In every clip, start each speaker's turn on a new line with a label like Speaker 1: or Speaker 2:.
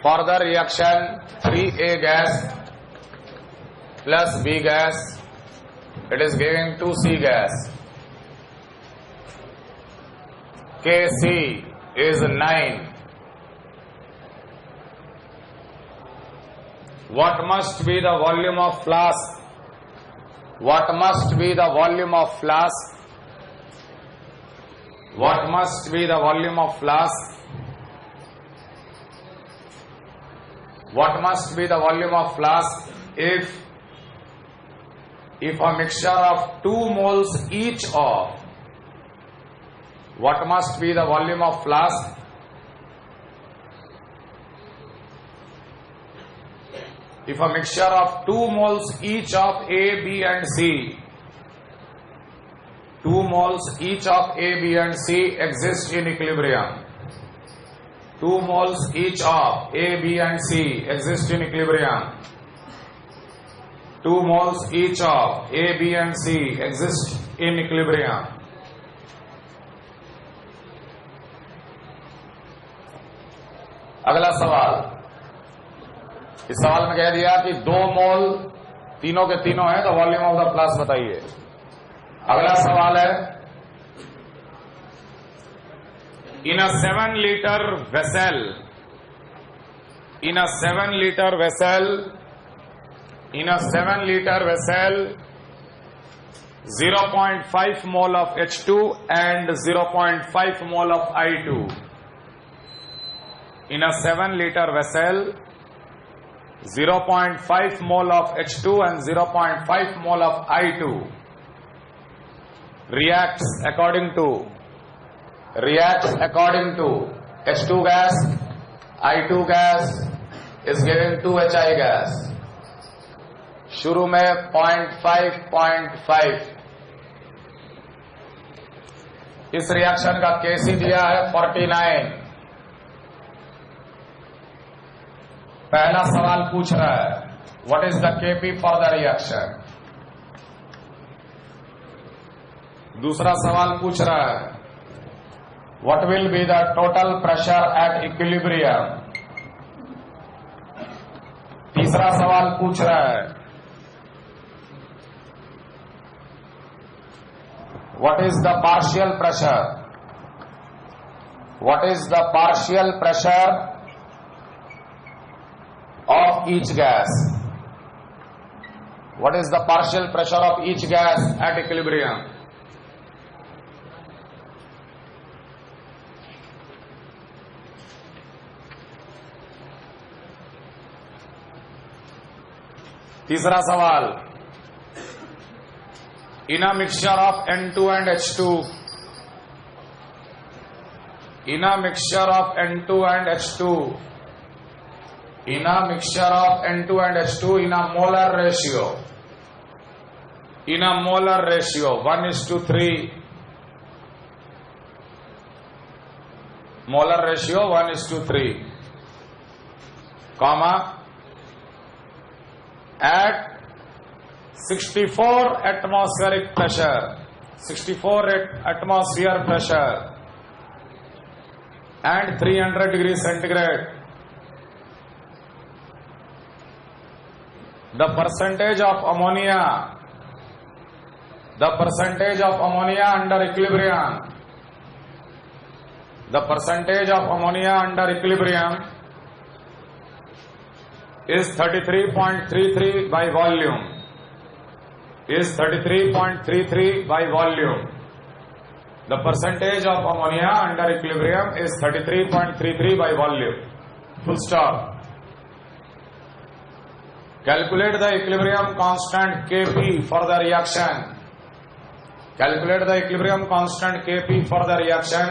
Speaker 1: For the reaction 3A gas plus B gas, it is giving 2C gas. Kc is 9. What must be the volume of flask? What must be the volume of flask? What must be the volume of flask? What must be the volume of flask if a mixture of 2 moles each of, what must be the volume of flask? If a mixture of 2 moles each of A, B and C, 2 moles each of A, B and C exist in equilibrium. 2 moles each of A, B and C exist in equilibrium. 2 moles each of A, B and C exist in equilibrium. अगला सवाल, इस सवाल में कह दिया कि 2 मोल तीनों के तीनों है, तो वॉल्यूम ऑफ द फ्लास्क बताइए। अगला सवाल है, in a 7 liter vessel, in a 7 liter vessel, in a 7 liter vessel, 0.5 mole of H2 and 0.5 mole of I2. In a 7 liter vessel, 0.5 mole of H2 and 0.5 mole of I2 reacts according to H2 gas, I2 gas is giving 2HI gas. शुरू में 0.5 इस reaction का Kc दिया है 49। पहला सवाल पूछ रहा है what is the Kp for the reaction. दूसरा सवाल पूछ रहा है what will be the total pressure at equilibrium. तीसरा सवाल पूछ रहा है what is the partial pressure, what is the partial pressure of each gas, what is the partial pressure of each gas at equilibrium. तीसरा सवाल, in a mixture of N2 and H2, in a mixture of N2 and H2, in a mixture of N2 and H2 in a molar ratio, in a molar ratio 1:3, molar ratio 1:3, comma, at 64 atmospheric pressure, 64 atmosphere pressure and 300 degrees centigrade, the percentage of ammonia under equilibrium, the percentage of ammonia under equilibrium is 33.33 by volume, is 33.33 by volume. The percentage of ammonia under equilibrium is 33.33 by volume. Full stop. Calculate the equilibrium constant Kp for the reaction. Calculate the equilibrium constant Kp for the reaction.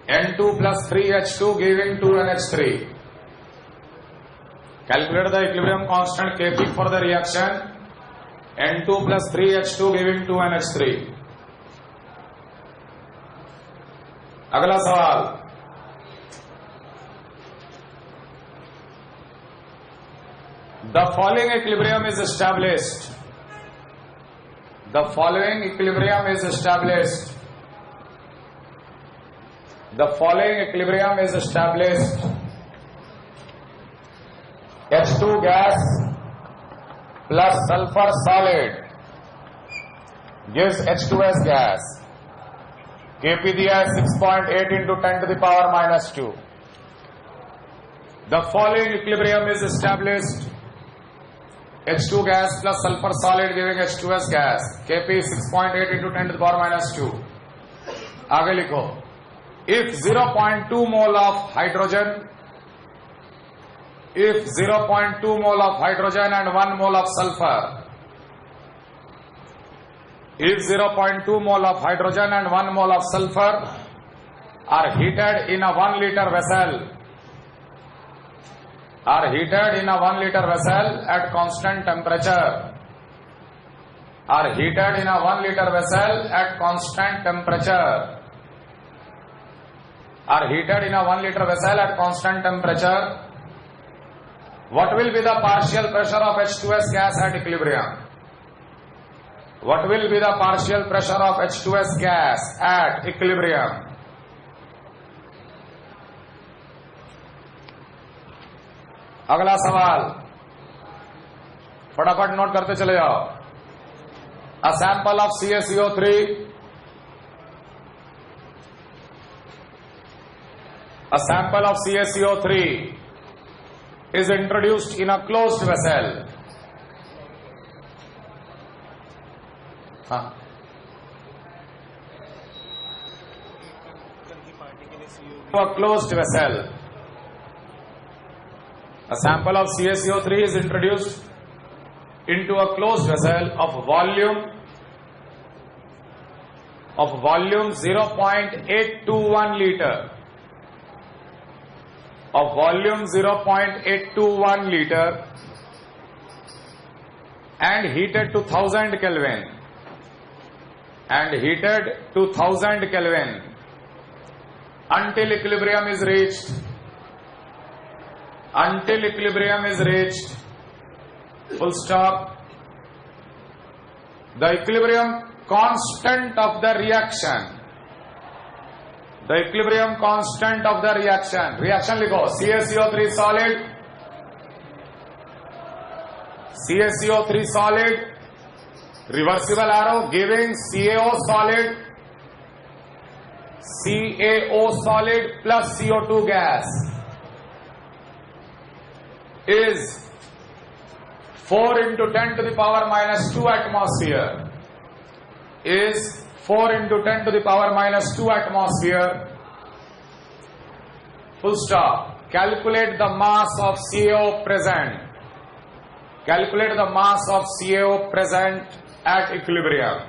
Speaker 1: N2 plus 3H2 giving 2NH3. Calculate the equilibrium constant Kp for the reaction. N2 plus 3H2 giving 2NH3. अगला सवाल, the following equilibrium is established. The following equilibrium is established. The following equilibrium is established H2 gas plus sulfur solid gives H2S gas. Kp दिया है 6.8 into 10 to the power minus 2. The following equilibrium is established. H2 gas plus sulfur solid giving H2S gas. Kp 6.8 into 10 to the power minus 2. आगे लिखो. If 0.2 mole of hydrogen, if 0.2 mole of hydrogen and 1 mole of sulfur, if 0.2 mole of hydrogen and 1 mole of sulfur are heated in a 1 liter vessel, are heated in a 1 liter vessel at constant temperature, are heated in a 1 liter vessel at constant temperature, are heated in a 1 liter vessel at constant temperature, what will be the partial pressure of H2S gas at equilibrium? What will be the partial pressure of H2S gas at equilibrium? अगला सवाल फटाफट note करते चले जाओ. A sample of CaCO3, a sample of CaCO3 is introduced in a closed vessel. A closed vessel. A sample of CaCO3 is introduced into a closed vessel of volume 0.821 liter. Of volume 0.821 liter and heated to 1000 Kelvin. And heated to 1000 Kelvin until equilibrium is reached. Until equilibrium is reached. Full stop. The equilibrium constant of the reaction. The equilibrium constant of the reaction. Reaction लिखो. CaCO3 solid. CaCO3 solid. Reversible arrow giving CaO solid plus CO2 gas is 4 into 10 to the power minus 2 atmosphere. Is 4 into 10 to the power minus 2 atmosphere. Full stop. Calculate the mass of CaO present. Calculate the mass of CaO present at equilibrium.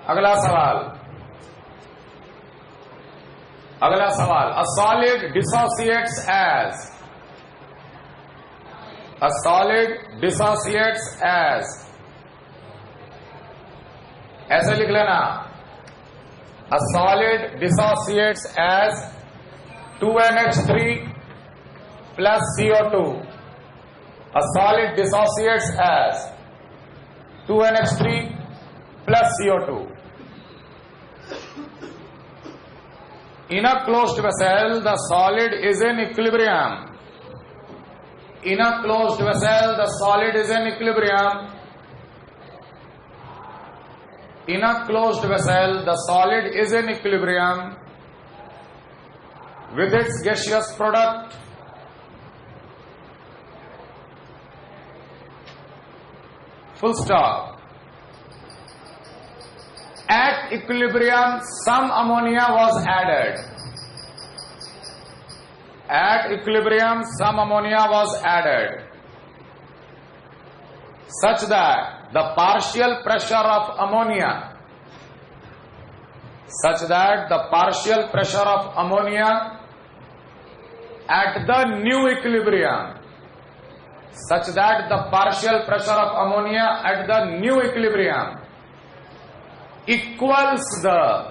Speaker 1: अगला सवाल. A solid dissociates as. A solid dissociates as. ऐसे लिख लेना. A solid dissociates as 2NH3 plus CO2. A solid dissociates as 2NH3 plus CO2. In a closed vessel, the solid is in equilibrium. In a closed vessel, the solid is in equilibrium. In a closed vessel, the solid is in equilibrium with its gaseous product. Full stop. At equilibrium, some ammonia was added. At equilibrium, some ammonia was added, such that the partial pressure of ammonia, at the new equilibrium, equals the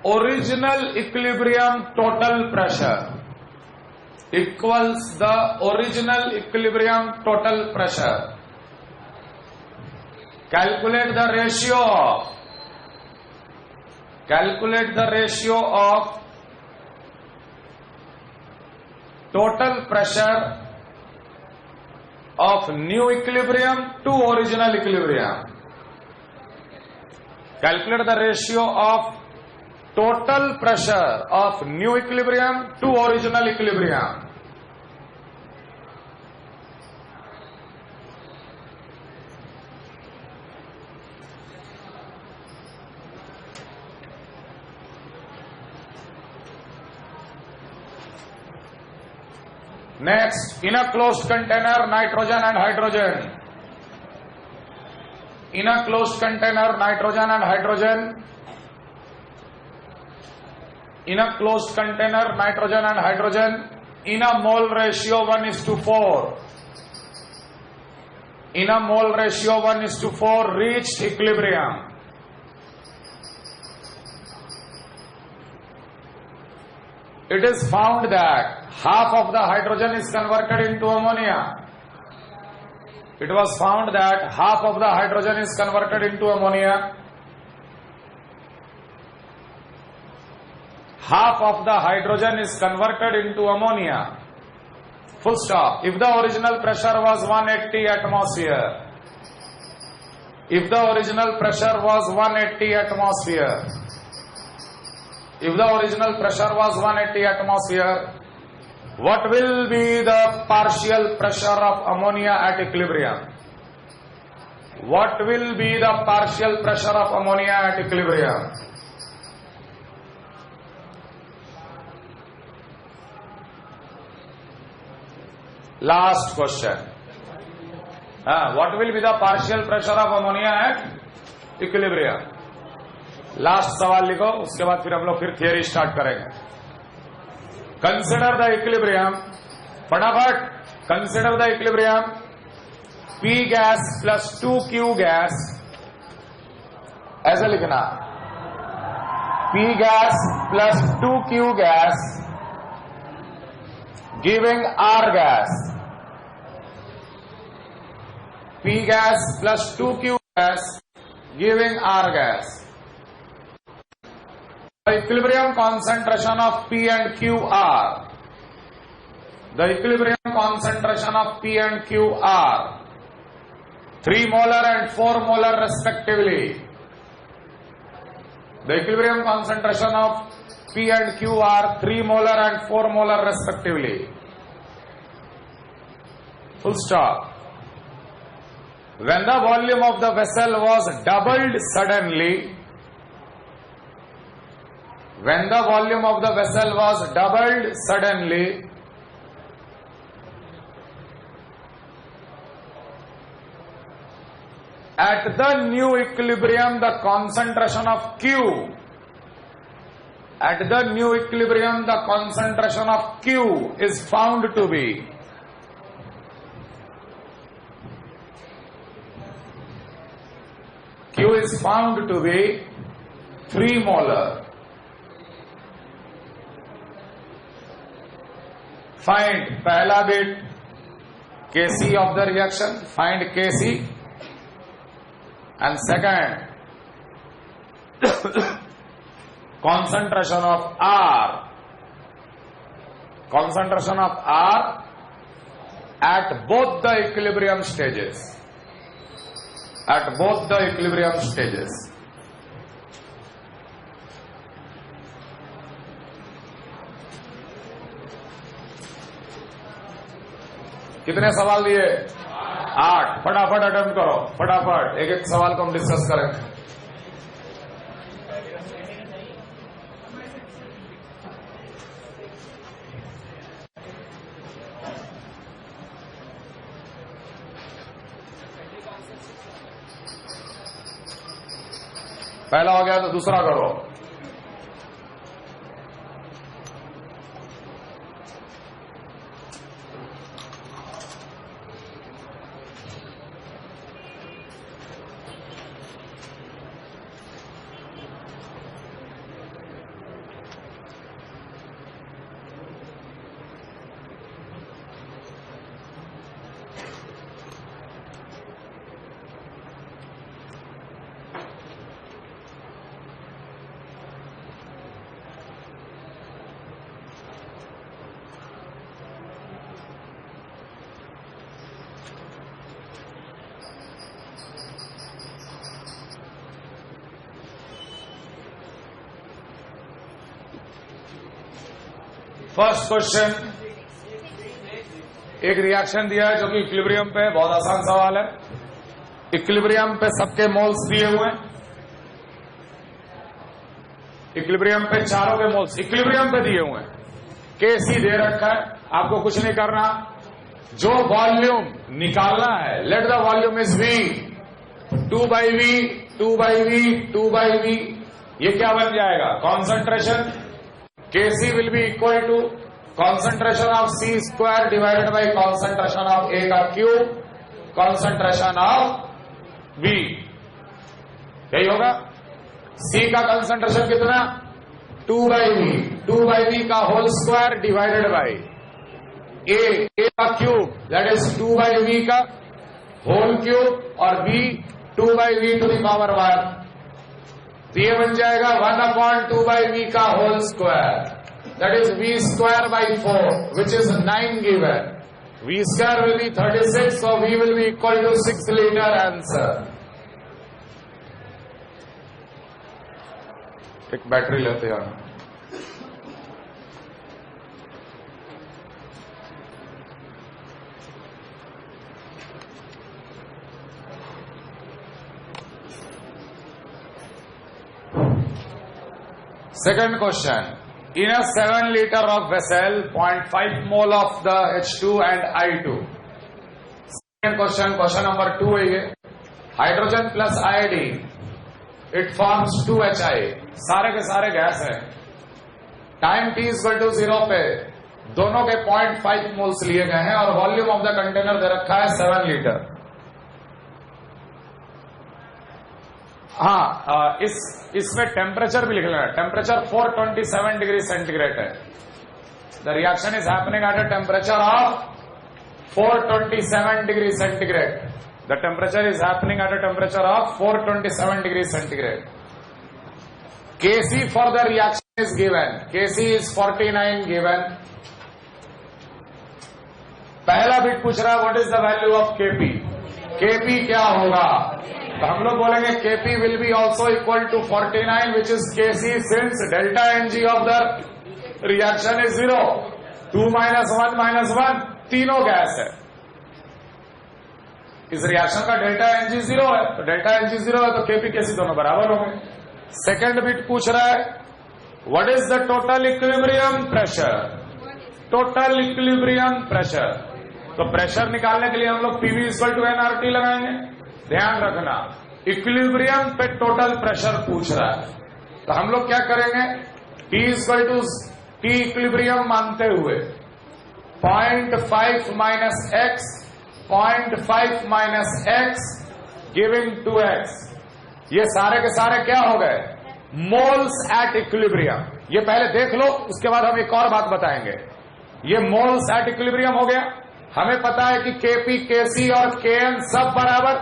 Speaker 1: original equilibrium total pressure. Equals the original equilibrium total pressure. Calculate the ratio of Calculate the ratio of total pressure of new equilibrium to original equilibrium. Calculate the ratio of total pressure of new equilibrium to original equilibrium. Next, in a closed container, nitrogen and hydrogen. In a closed container, nitrogen and hydrogen. In a closed container, nitrogen and hydrogen in a mole ratio 1:4. In a mole ratio 1:4 reached equilibrium. It is found that half of the hydrogen is converted into ammonia. It was found that half of the hydrogen is converted into ammonia. Half of the hydrogen is converted into ammonia. Full stop. If the original pressure was 180 atmosphere, if the original pressure was 180 atmosphere, if the original pressure was 180 atmosphere, what will be the partial pressure of ammonia at equilibrium? What will be the partial pressure of ammonia at equilibrium? Last question. What will be the partial pressure of ammonia at equilibrium? Last सवाल लिखो, उसके बाद फिर हम लोग फिर theory start करेंगे. Consider the equilibrium, फटाफट consider the equilibrium. P gas plus 2Q gas, ऐसे लिखना. P gas plus 2Q gas giving R gas. P gas plus 2Q gas giving R gas. The equilibrium concentration of P and Q are. The equilibrium concentration of P and Q are 3 molar and 4 molar respectively. The equilibrium concentration of P and Q are 3 molar and 4 molar respectively. Full stop. When the volume of the vessel was doubled suddenly, when the volume of the vessel was doubled suddenly, at the new equilibrium the concentration of Q, at the new equilibrium the concentration of Q is found to be Q is found to be 3 molar. Find पहला bit Kc of the reaction, find Kc, and second concentration of R, concentration of R at both the equilibrium stages. At both the equilibrium stages. कितने सवाल दिए? 8. फटाफट attempt करो, फटाफट एक एक सवाल को हम डिस्कस करें. पहला हो गया तो दूसरा करो. फर्स्ट क्वेश्चन, एक रिएक्शन दिया है जो कि इक्विलिब्रियम पे, बहुत आसान सवाल है। इक्विलिब्रियम पे सबके मोल्स दिए हुए हैं, इक्विलिब्रियम पे चारों के मोल्स इक्विलिब्रियम पे दिए हुए हैं। केसी दे रखा है, आपको कुछ नहीं करना, जो वॉल्यूम निकालना है, let the volume is V, 2 by v, 2 by v, 2 by v, ये क्या बन जाएगा? Concentration. KC will be equal to concentration of C square divided by concentration of A का क्यूब, concentration of B, यही होगा। C का concentration कितना? 2 by V, 2 by V का whole square divided by A का cube, that is 2 by V का whole cube, और B 2 by V to the power 1, तो ये बन जाएगा 1/2 by V का whole square, that is v square by 4, which is 9 given. V square will be 36, so V will be equal to 6 liter answer. एक battery लेते हैं। Second question. In a 7 liter of vessel, 0.5 mole of the H2 and I2. Second question, question number 2 है ये। Hydrogen plus iodine, it forms 2HI, सारे के सारे gas है। Time t equal to 0 पे दोनों के 0.5 मोल्स लिए गए हैं और वॉल्यूम ऑफ द कंटेनर दे रखा है 7 लीटर। हाँ, इसमें टेम्परेचर भी लिख लेना, टेम्परेचर 427 डिग्री सेंटीग्रेड है। The reaction is happening at a temperature of 427 degree centigrade. The temperature is happening at a temperature of 427 degree centigrade. Kc for the reaction is given, Kc is 49 given. पहला bit पूछ रहा है what is the value of Kp, Kp क्या होगा? तो हम लोग बोलेंगे Kp will be also equal to 49, which is Kc since delta Ng of the reaction is 0, 2 - 1 - 1 तीनों गैस है। इस रिएक्शन का डेल्टा Ng 0 है, तो डेल्टा Ng 0 है तो Kp Kc दोनों बराबर होंगे। सेकेंड बिट पूछ रहा है what is the total equilibrium pressure, total equilibrium pressure. तो प्रेशर निकालने के लिए हम लोग PV इक्वल टू nRT लगाएंगे। ध्यान रखना, इक्विलिब्रियम पे टोटल प्रेशर पूछ रहा है, तो हम लोग क्या करेंगे, T equal to T equilibrium मानते हुए 0.5 minus x, 0.5 minus x giving 2x, ये सारे के सारे क्या हो गए? Moles at equilibrium. ये पहले देख लो, उसके बाद हम एक और बात बताएंगे। ये मोल्स एट इक्विलिब्रियम हो गया। हमें पता है कि Kp, Kc और Kn सब बराबर,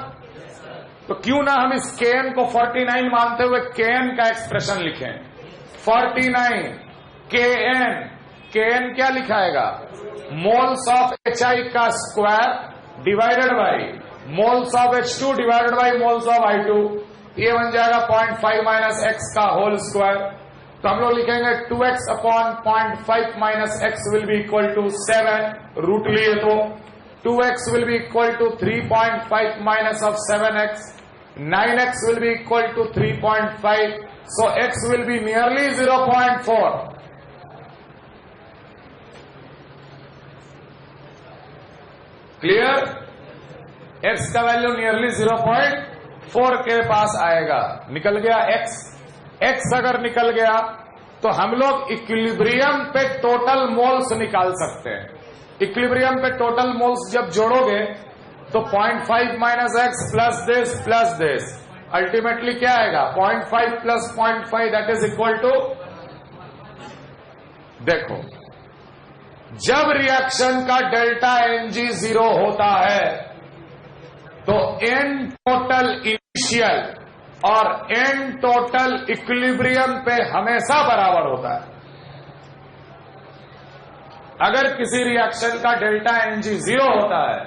Speaker 1: तो क्यों ना हम इस Kn को 49 मानते हुए Kn का एक्सप्रेशन लिखें। 49 Kn, Kn क्या लिखाएगा? मोल्स ऑफ HI का square divided by moles of H2 divided by moles of I2, ये बन जाएगा 0.5 माइनस x का होल स्क्वायर। तो हम लोग लिखेंगे 2x upon 0.5 minus x will be equal to 7, root लिए तो 2x will be equal to 3.5 minus of 7x, 9x will be equal to 3.5, so x will be nearly 0.4. Clear? x का value nearly 0.4 के पास आएगा। निकल गया x, x अगर निकल गया तो हम लोग इक्विलिब्रियम पे टोटल मोल्स निकाल सकते हैं। इक्विलिब्रियम पे टोटल मोल्स जब जोड़ोगे तो 0.5 minus X plus this ultimately क्या आएगा? 0.5 plus 0.5 that is equal to, देखो जब रिएक्शन का डेल्टा Ng 0 होता है तो N टोटल इनिशियल और N टोटल इक्विलिब्रियम पे हमेशा बराबर होता है। अगर किसी रिएक्शन का डेल्टा Ng 0 होता है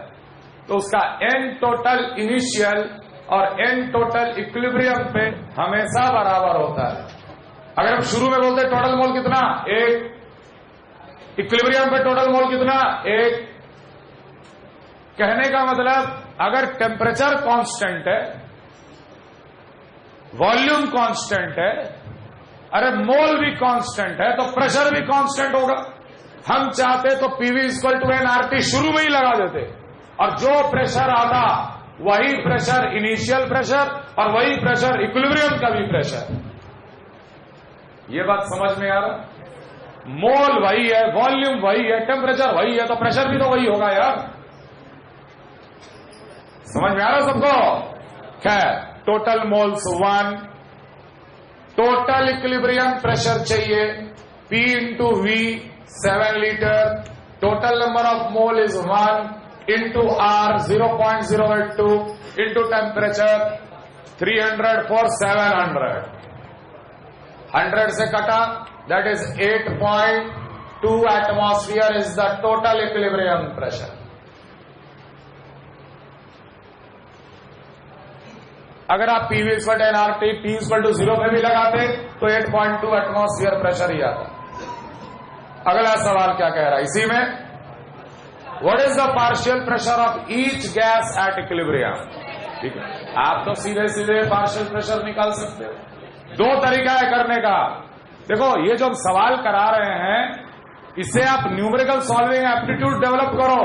Speaker 1: तो उसका N टोटल इनिशियल और N टोटल इक्विलिब्रियम पे हमेशा बराबर होता है। अगर हम शुरू में बोलते टोटल मोल कितना 1, इक्विलिब्रियम पे टोटल मोल कितना? 1। कहने का मतलब अगर टेम्परेचर कांस्टेंट है, वॉल्यूम कांस्टेंट है, अरे मोल भी कांस्टेंट है, तो प्रेशर भी कांस्टेंट होगा। हम चाहते तो पीवी इक्वल टू एनआरटी शुरू में ही लगा देते, और जो प्रेशर आता वही प्रेशर इनिशियल प्रेशर और वही प्रेशर इक्विलिब्रियम का भी प्रेशर। ये बात समझ में आ रहा? मोल वही है, वॉल्यूम वही है, टेम्परेचर वही है, तो प्रेशर भी तो वही होगा यार। समझ में आ रहा सबको? खैर, total moles 1, total equilibrium pressure चाहिए P into V 7 litre, total number of mole is 1 into R 0.082 into temperature 300 for 700, 100 से कटा, that is 8.2 atmosphere is the total equilibrium pressure. अगर आप PV equal NRT P equal to 0 पे भी लगाते तो 8.2 atmosphere pressure ही आता। अगला सवाल क्या कह रहा है इसी में? What is the partial pressure of each gas at equilibrium? ठीक है, आप तो सीधे सीधे पार्शियल प्रेशर निकाल सकते हो। दो तरीका है करने का। देखो, ये जो हम सवाल करा रहे हैं, इससे आप न्यूमेरिकल सॉल्विंग एप्टीट्यूड डेवलप करो।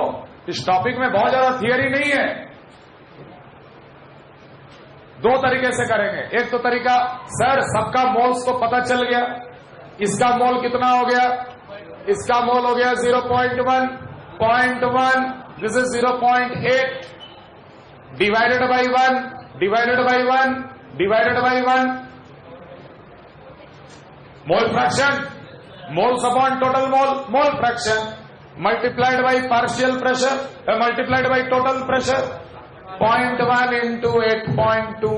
Speaker 1: इस टॉपिक में बहुत ज्यादा थियरी नहीं है। दो तरीके से करेंगे। एक तो तरीका, सर सबका मोल्स तो पता चल गया, इसका मोल कितना हो गया? इसका मोल हो गया 0.1, 0.1, this is 0.8 divided by 1, divided by 1, divided by 1, mole fraction, moles upon total mole, mole fraction, multiplied by partial pressure, multiplied by total pressure, 0.1 into 8.2,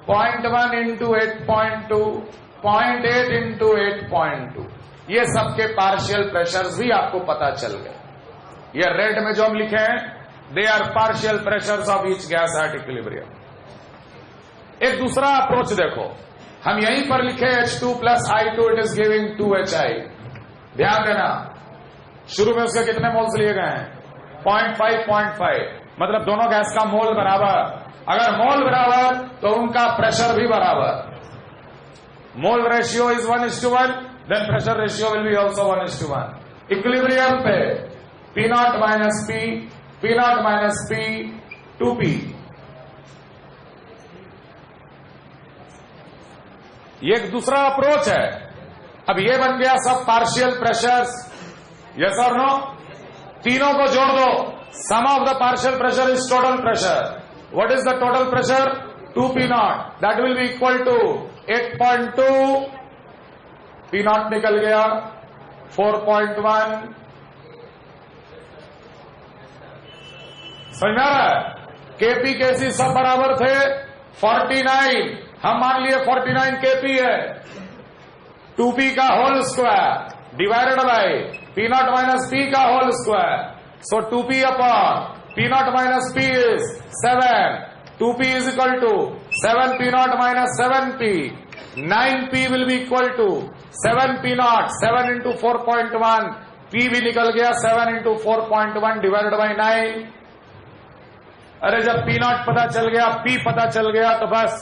Speaker 1: 0.1 into 8.2, 0.8 into 8.2, ये सबके पार्शियल प्रेशर्स भी आपको पता चल गए। ये रेड में जो हम लिखे हैं, they are partial pressures of each gas at equilibrium. एक दूसरा अप्रोच देखो, हम यहीं पर लिखे H2 plus I2, it is giving 2HI। ध्यान देना, शुरू में उसके कितने मोल्स लिए गए हैं? 0.5, 0.5, मतलब दोनों गैस का मोल बराबर। अगर मोल बराबर तो उनका प्रेशर भी बराबर। Mole ratio is 1:1, then pressure ratio will be also 1:1। Equilibrium पे P0 minus P, P0 minus P, 2P। ये एक दूसरा अप्रोच है। अब ये बन गया सब पार्शियल प्रेशर्स, यस और नो? तीनों को जोड़ दो, sum of the partial pressure is total pressure. What is the total pressure? 2P0, that will be equal to 8.2, P0 निकल गया 4.1। समझ में आ रहा है? KP KC सब बराबर थे 49, हम मान लिए 49 KP है। 2P का whole square divided by P0 minus P का whole square, so 2P upon P0 minus P is 7. 2P is equal to 7P0 minus 7P. 9P will be equal to 7P0. 7 into 4.1. P भी निकल गया 7 into 4.1 divided by 9. अरे जब P0 पता चल गया, P पता चल गया, तो बस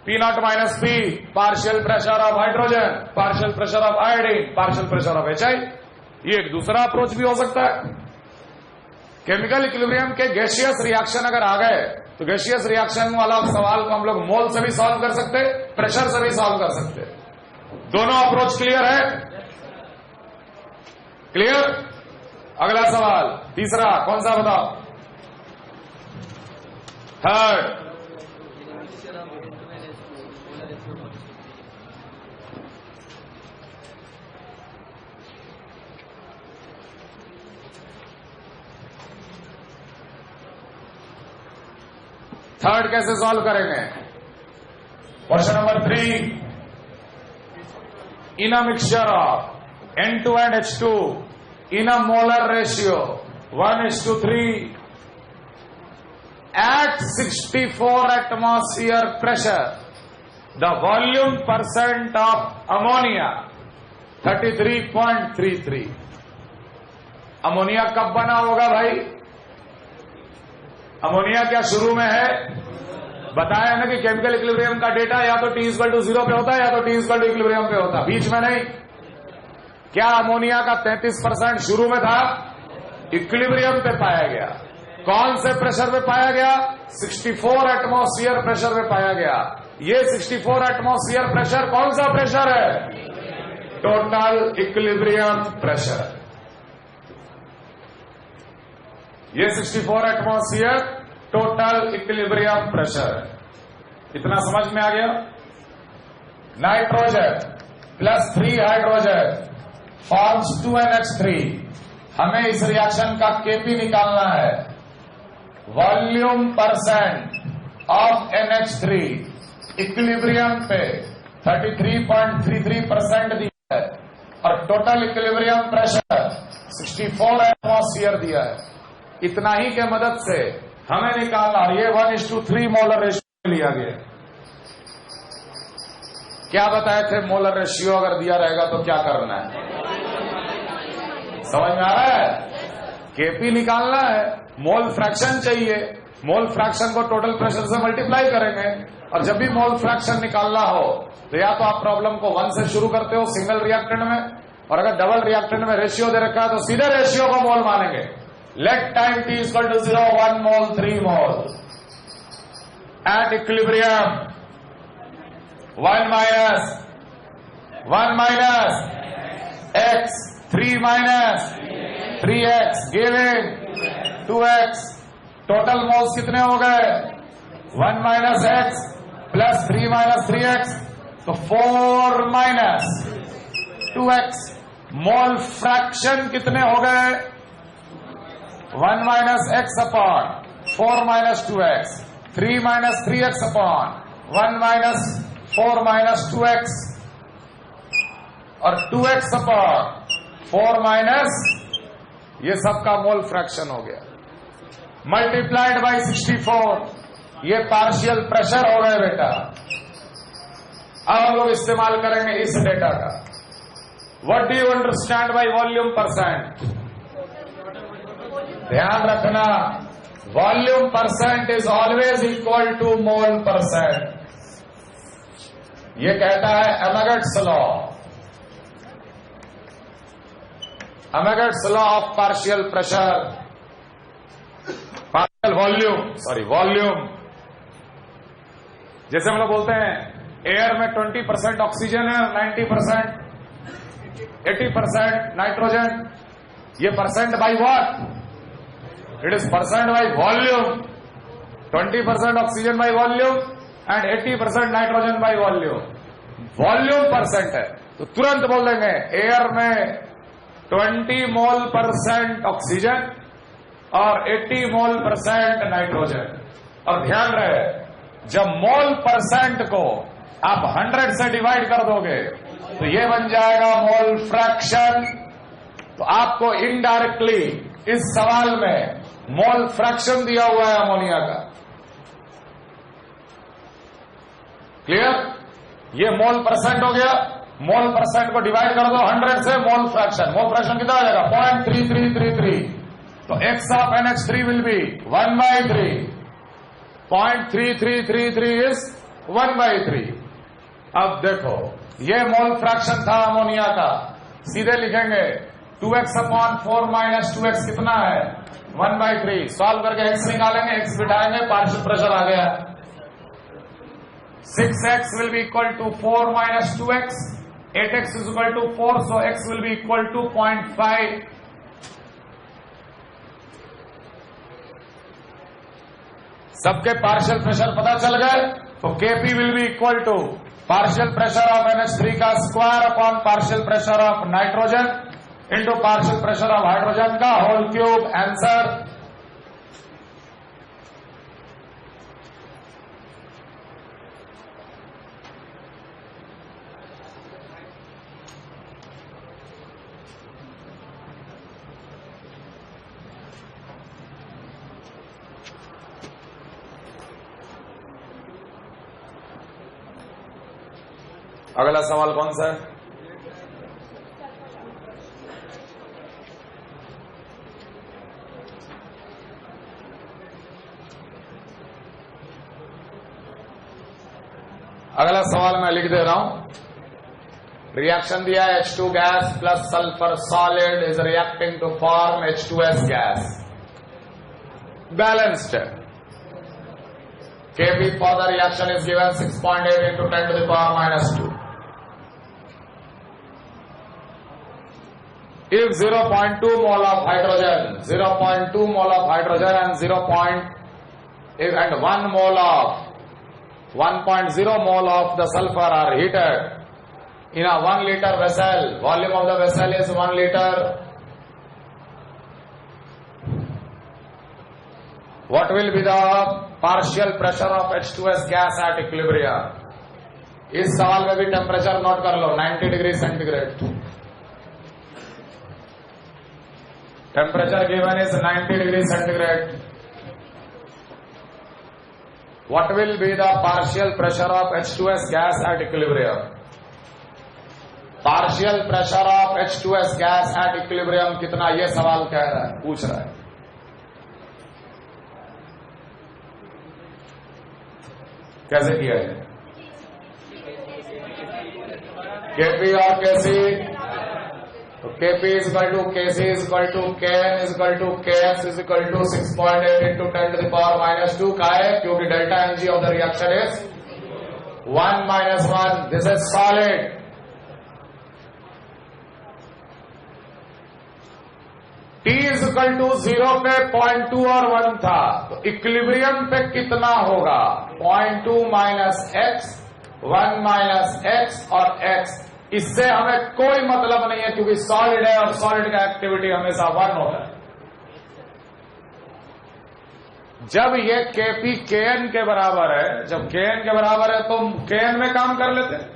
Speaker 1: P0 minus P, partial pressure of hydrogen, partial pressure of iodine, partial pressure of HI. ये एक दूसरा अप्रोच भी हो सकता है। केमिकल इक्विलिब्रियम के गैसियस रिएक्शन अगर आ गए तो गैसियस रिएक्शन वाला सवाल को हम लोग मोल से भी सॉल्व कर सकते, प्रेशर से भी सॉल्व कर सकते। दोनों अप्रोच क्लियर है? क्लियर? अगला सवाल, तीसरा कौन सा बताओ? थर्ड। थर्ड कैसे सॉल्व करेंगे? Question number 3, in a mixture of N2 and H2 in a molar ratio 1:3 at 64 atmosphere pressure, the volume percent of ammonia 33.33. Ammonia कब बना होगा भाई? अमोनिया क्या शुरू में है? बताया ना कि केमिकल इक्विलिब्रियम का डेटा या तो T=0 पे होता है या तो T=इक्विलिब्रियम पे होता है, बीच में नहीं। क्या अमोनिया का 33% शुरू में था? इक्विलिब्रियम पे पाया गया। कौन से प्रेशर पे पाया गया? 64 एटमॉस्फेयर प्रेशर पे पाया गया। ये 64 एटमॉस्फेयर प्रेशर कौन सा प्रेशर है? Total equilibrium pressure. ये 64 एटमॉस्फेयर टोटल इक्विलिब्रियम प्रेशर। इतना समझ में आ गया? Nitrogen plus 3 hydrogen forms 2NH3। हमें इस रिएक्शन का केपी निकालना है। Volume percent of NH3 equilibrium पे 33.33% दिया है और टोटल इक्विलिब्रियम प्रेशर 64 एटमॉस्फेयर दिया है। इतना ही के मदद से हमें निकालना, और ये 1:3 मोलर रेशियो लिया गया। क्या बताए थे? मोलर रेशियो अगर दिया रहेगा तो क्या करना है? समझ में आ रहा है? केपी निकालना है, मोल फ्रैक्शन चाहिए। मोल फ्रैक्शन को टोटल प्रेशर से मल्टीप्लाई करेंगे, और जब भी मोल फ्रैक्शन निकालना हो तो या तो आप प्रॉब्लम को 1 से शुरू करते हो सिंगल रिएक्टेंट में, और अगर डबल रिएक्टेंट में रेशियो दे रखा है तो सीधे रेशियो को मोल मानेंगे। Let time T=0 1 mole 3 mole at equilibrium 1 minus x 3 minus 3x giving 2x। Total moles कितने हो गए? 1 minus x plus 3 minus 3x, तो 4 माइनस 2x। मोल फ्रैक्शन कितने हो गए? 1 minus x upon 4 minus 2x, 3 minus 3x upon 1 minus 4 minus 2x, और 2x upon 4 minus, ये सबका मोल फ्रैक्शन हो गया। मल्टीप्लाइड बाई 64, ये पार्शियल प्रेशर हो गए बेटा। अब हम लोग इस्तेमाल करेंगे इस डेटा का। What do you understand by volume percent? ध्यान रखना, volume percent is always equal to mole percent. ये कहता है Amagat's law, Amagat's law of partial pressure, partial volume. जैसे हम लोग बोलते हैं एयर में 20% ऑक्सीजन है, 90%, 80% नाइट्रोजन। ये percent by what? It is percent by volume. 20% oxygen by volume and 80% nitrogen by volume. Volume percent है तो तुरंत बोल देंगे एयर में 20 मोल परसेंट ऑक्सीजन और 80 मोल परसेंट नाइट्रोजन। और ध्यान रहे, जब मोल परसेंट को आप 100 से डिवाइड कर दोगे तो ये बन जाएगा मोल फ्रैक्शन। तो आपको इनडायरेक्टली इस सवाल में मोल फ्रैक्शन दिया हुआ है अमोनिया का। क्लियर? ये मोल परसेंट हो गया। मोल परसेंट को डिवाइड कर दो 100 से, मोल फ्रैक्शन कितना आ जाएगा? 0.3333। तो x of NH3 will be 1/3। 0.3333 is 1/3। अब देखो, ये मोल फ्रैक्शन था अमोनिया का। सीधे लिखेंगे 2x अपॉन 4 माइनस 2x कितना है? 1/3। सॉल्व करके x निकालेंगे, x बिठाएंगे, पार्शियल प्रेशर आ गया। 6x will be equal to 4 minus 2x. 8x is equal to 4, so x will be equal to 0.5. सबके पार्शियल प्रेशर पता चल गए, तो Kp will be equal to partial pressure of NH3 का square upon partial pressure of nitrogen into partial pressure of hydrogen का whole cube. Answer अगला सवाल कौन सा है? अगला सवाल मैं लिख दे रहा हूं। रिएक्शन दिया है H2 gas plus sulphur solid is reacting to form H2S gas, balanced है। Kp for the reaction is given 6.8 into 10 to the power minus 2. If 0.2 mole of hydrogen, 0.2 mole of hydrogen and 1 mole of 1.0 mole of the sulfur are heated in a 1 liter vessel, volume of the vessel is 1 liter. What will be the partial pressure of H2S gas at equilibrium? इस सवाल में भी temperature note कर लो, 90 degree centigrade. Temperature given is 90 degree centigrade. What will be the partial pressure of H2S gas at equilibrium? Partial pressure of H2S gas at equilibrium कितना, ये सवाल कह रहा है, पूछ रहा है। कैसे किया है? Kp और Kc, तो Kp is equal to Kc is equal to Kn is equal to Kx is equal to 6.8 into 10 to the power minus 2 का है, क्योंकि delta Mg of the reaction is 1 minus 1. This is solid. T is equal to 0 पे 0.2 और 1 था, तो equilibrium पे कितना होगा? 0.2 माइनस एक्स, 1 माइनस एक्स और एक्स। इससे हमें कोई मतलब नहीं है, क्योंकि सॉलिड है और सॉलिड का एक्टिविटी हमेशा 1 होता है। जब ये Kp Kn के बराबर है, जब Kn के बराबर है तो Kn में काम कर लेते हैं।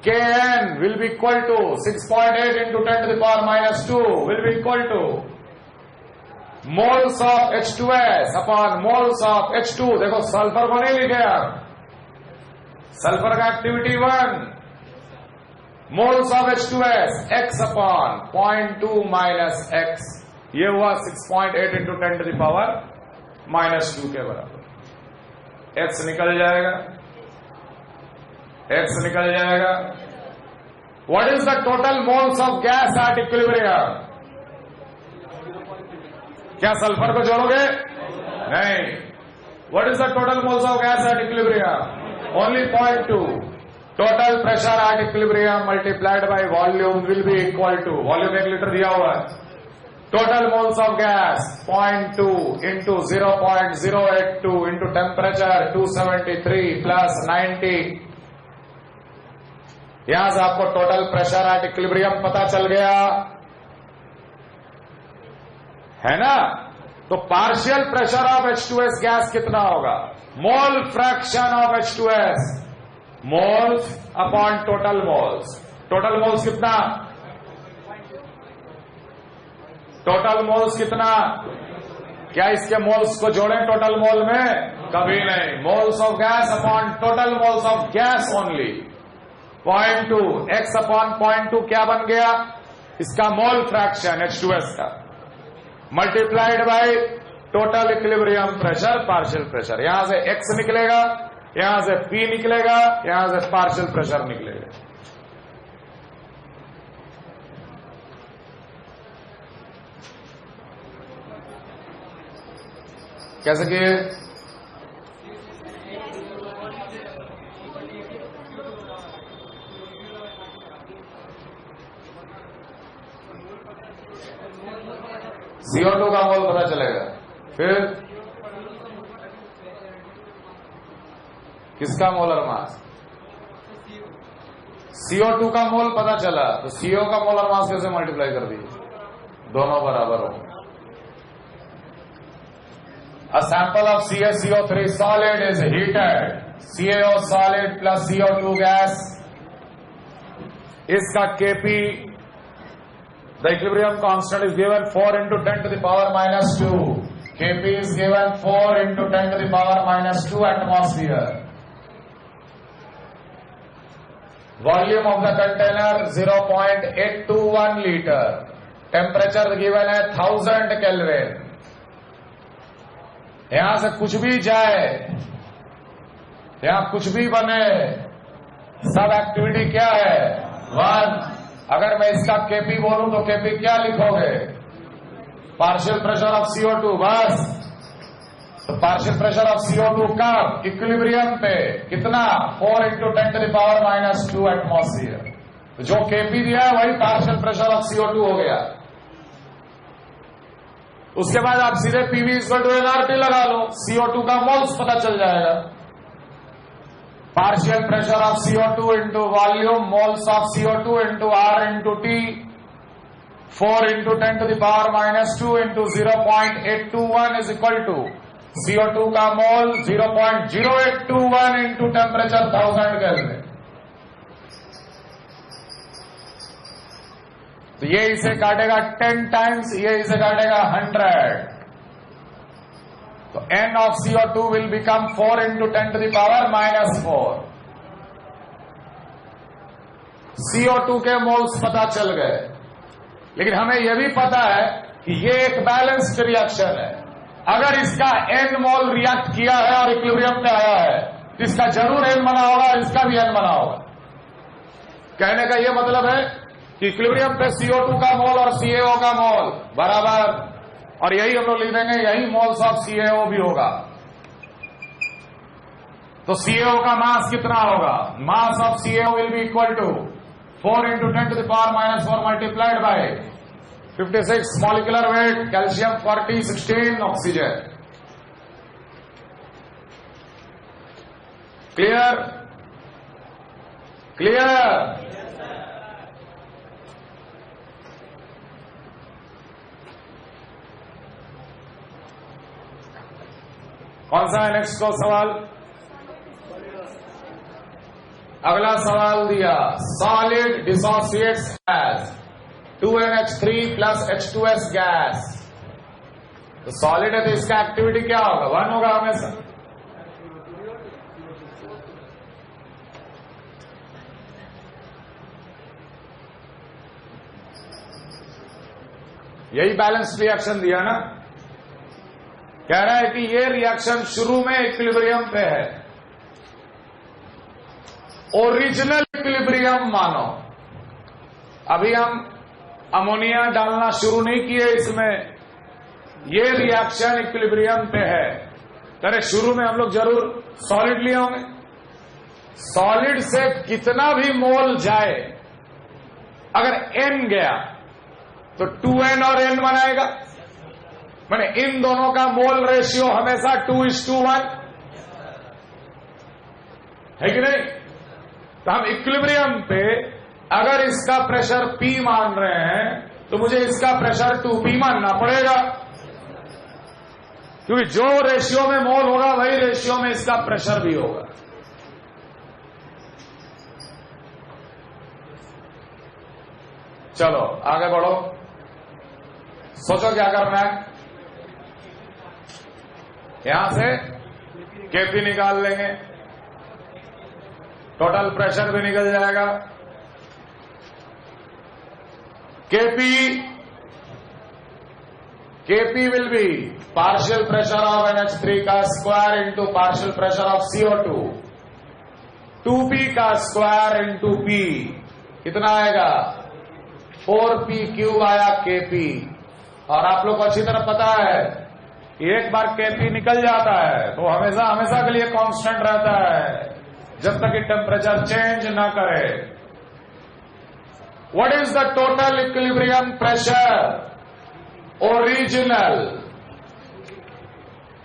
Speaker 1: Kn will be equal to 6.8 into 10 to the power minus 2 will be equal to moles of H2S upon moles of H2। देखो सल्फर को नहीं लिखे आप, सल्फर का activity 1, moles of H2S x upon 0.2 minus x, ये हुआ 6.8 into 10 to the power minus 2 के बराबर। x निकल जाएगा, x निकल जाएगा। What is the total moles of gas at equilibrium? क्या सल्फर को जोड़ोगे? नहीं। What is the total moles of gas at equilibrium? Only 0.2. Total pressure at equilibrium multiplied by volume will be equal to, volume 1 litre दिया हुआ है, total moles of gas 0.2 into 0.082 into temperature 273 plus 90। यहां से आपको total pressure at equilibrium पता चल गया है ना। तो partial pressure of H2S gas कितना होगा? Mole fraction of H2S, moles upon total moles. Total moles कितना? टोटल मोल्स कितना? क्या इसके मोल्स को जोड़ें टोटल मोल में? कभी नहीं। Moles of gas upon total moles of gas only. 0.2 x upon 0.2 क्या बन गया? इसका मोल फ्रैक्शन H2S का, multiplied by total equilibrium pressure partial pressure. यहां से x निकलेगा, यहां से P निकलेगा, यहां से पार्शियल प्रेशर निकलेगा। कैसे किए? CO2 का मोल पता चलेगा, फिर किसका मोलर मास? CO2 का मोल पता चला, तो CO का मोलर मास कैसे मल्टीप्लाई कर दिए? दोनों बराबर हो। A sample of CaCO3 solid is heated, CaO solid plus CO2 gas, इसका Kp, the equilibrium constant is given 4 into 10 to the power minus 2. Kp is given 4 into 10 to the power minus 2 atmosphere. Volume of the container 0.821 liter. Temperature given है 1000 Kelvin. यहां से कुछ भी जाए, यहां कुछ भी बने, सब एक्टिविटी क्या है? 1। अगर मैं इसका केपी बोलूं तो केपी क्या लिखोगे? पार्शियल प्रेशर ऑफ CO2 बस। तो पार्शियल प्रेशर ऑफ CO2 कब? इक्विलिब्रियम पे कितना? 4 × 10⁻⁻² एटमॉस्फेयर। जो केपी दिया है वही पार्शियल प्रेशर ऑफ CO2 हो गया। उसके बाद आप सीधे PV = nRT लगा लो, CO2 का मोल्स पता चल जाएगा। Partial pressure of CO2 into volume, moles of CO2 into R into T, 4 × 10⁻⁻² into 0.821 is equal to CO2 का मोल 0.0821 इंटू टेम्परेचर 1000 केल्विन। तो ये इसे काटेगा 10 टाइम्स, ये इसे काटेगा 100। तो N of CO2 will become 4 × 10⁻⁻⁴। CO2 के मोल्स पता चल गए, लेकिन हमें यह भी पता है कि ये एक बैलेंस्ड रिएक्शन है। अगर इसका N मोल रिएक्ट किया है और इक्विलिब्रियम पे आया है तो इसका जरूर N बना होगा और इसका भी N बना होगा। कहने का यह मतलब है कि इक्विलिब्रियम पे CO2 का मोल और CaO का मोल बराबर, और यही हम लोग लिख देंगे, यही मोल्स ऑफ CaO भी होगा। तो CaO का मास कितना होगा? Mass of CaO will be equal to 4 × 10⁻⁴ multiplied by 56 molecular weight, calcium 40, 16 oxygen. Clear? Clear? कौन सा है नेक्स्ट को सवाल? अगला सवाल दिया, solid dissociates as 2NH3 + H2S gas. तो सॉलिड है तो इसका एक्टिविटी क्या होगा? 1 होगा हमेशा। यही बैलेंस रिएक्शन दिया ना। कह रहा है कि ये रिएक्शन शुरू में इक्विलिब्रियम पे है, ओरिजिनल इक्विलिब्रियम मानो। अभी हम अमोनिया डालना शुरू नहीं किए इसमें, ये रिएक्शन इक्विलिब्रियम पे है। अरे शुरू में हम लोग जरूर सॉलिड लिए होंगे। सॉलिड से कितना भी मोल जाए, अगर N गया तो 2N और N बनाएगा। माने इन दोनों का मोल रेशियो हमेशा 2:1 है कि नहीं? तो हम इक्विलिब्रियम पे अगर इसका प्रेशर P मान रहे हैं तो मुझे इसका प्रेशर 2P मानना पड़ेगा, क्योंकि जो रेशियो में मोल होगा वही रेशियो में इसका प्रेशर भी होगा। चलो आगे बढ़ो, सोचो क्या करना है। यहां से केपी निकाल लेंगे, टोटल प्रेशर भी निकल जाएगा। KP will be partial pressure of NH3 का square into partial pressure of CO2, 2P का स्क्वायर इंटू P कितना आएगा? 4P³ आया Kp। और आप लोग को अच्छी तरह पता है एक बार Kp निकल जाता है तो हमेशा हमेशा के लिए कांस्टेंट रहता है जब तक कि टेम्परेचर चेंज ना करे। What is the total equilibrium pressure? Original